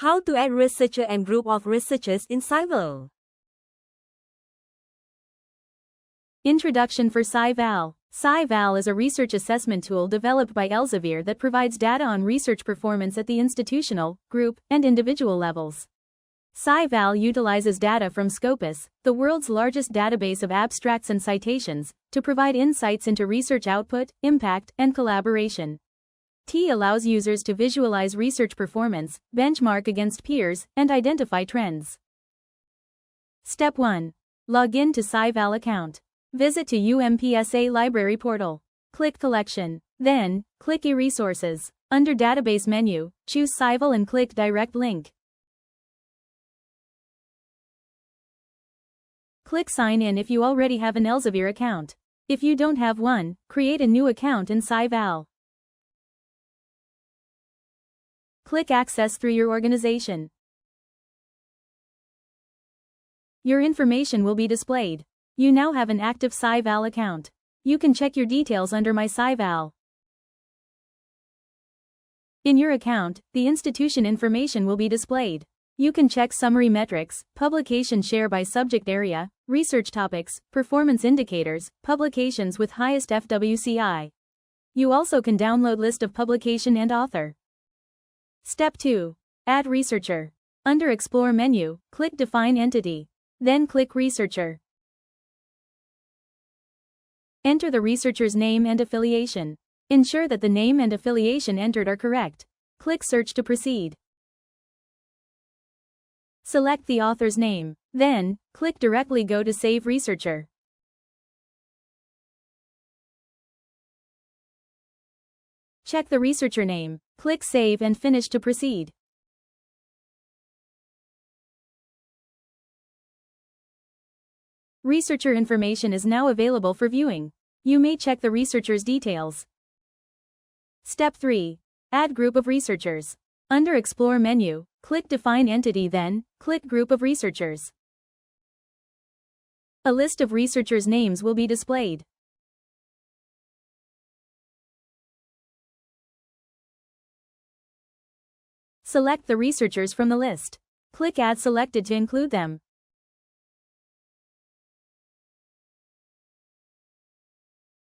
How to add researcher and group of researchers in SciVal. Introduction for SciVal. SciVal is a research assessment tool developed by Elsevier that provides data on research performance at the institutional, group, and individual levels. SciVal utilizes data from Scopus, the world's largest database of abstracts and citations, to provide insights into research output, impact, and collaboration. T allows users to visualize research performance, benchmark against peers, and identify trends. Step 1. Log in to SciVal account. Visit to UMPSA library portal. Click Collection. Then, click e-Resources. Under Database menu, choose SciVal and click Direct Link. Click Sign in if you already have an Elsevier account. If you don't have one, create a new account in SciVal. Click Access through your organization. Your information will be displayed. You now have an active SciVal account. You can check your details under My SciVal. In your account, the institution information will be displayed. You can check summary metrics, publication share by subject area, research topics, performance indicators, publications with highest FWCI. You also can download list of publication and author. Step 2. Add researcher. Under Explore menu, click Define Entity. Then click Researcher. Enter the researcher's name and affiliation. Ensure that the name and affiliation entered are correct. Click Search to proceed. Select the author's name. Then, click Directly Go to Save Researcher. Check the researcher name. Click Save and Finish to proceed. Researcher information is now available for viewing. You may check the researcher's details. Step 3. Add group of researchers. Under Explore menu, click Define Entity, then, click Group of Researchers. A list of researchers' names will be displayed. Select the researchers from the list. Click Add Selected to include them.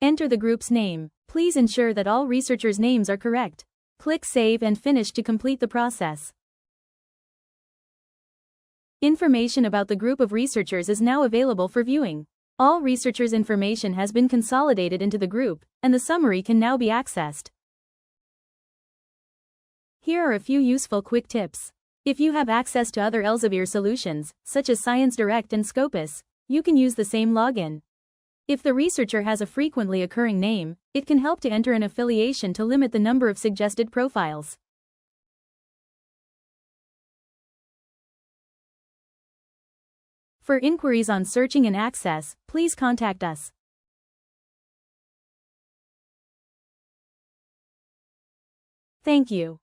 Enter the group's name. Please ensure that all researchers' names are correct. Click Save and Finish to complete the process. Information about the group of researchers is now available for viewing. All researchers' information has been consolidated into the group, and the summary can now be accessed. Here are a few useful quick tips. If you have access to other Elsevier solutions, such as ScienceDirect and Scopus, you can use the same login. If the researcher has a frequently occurring name, it can help to enter an affiliation to limit the number of suggested profiles. For inquiries on searching and access, please contact us. Thank you.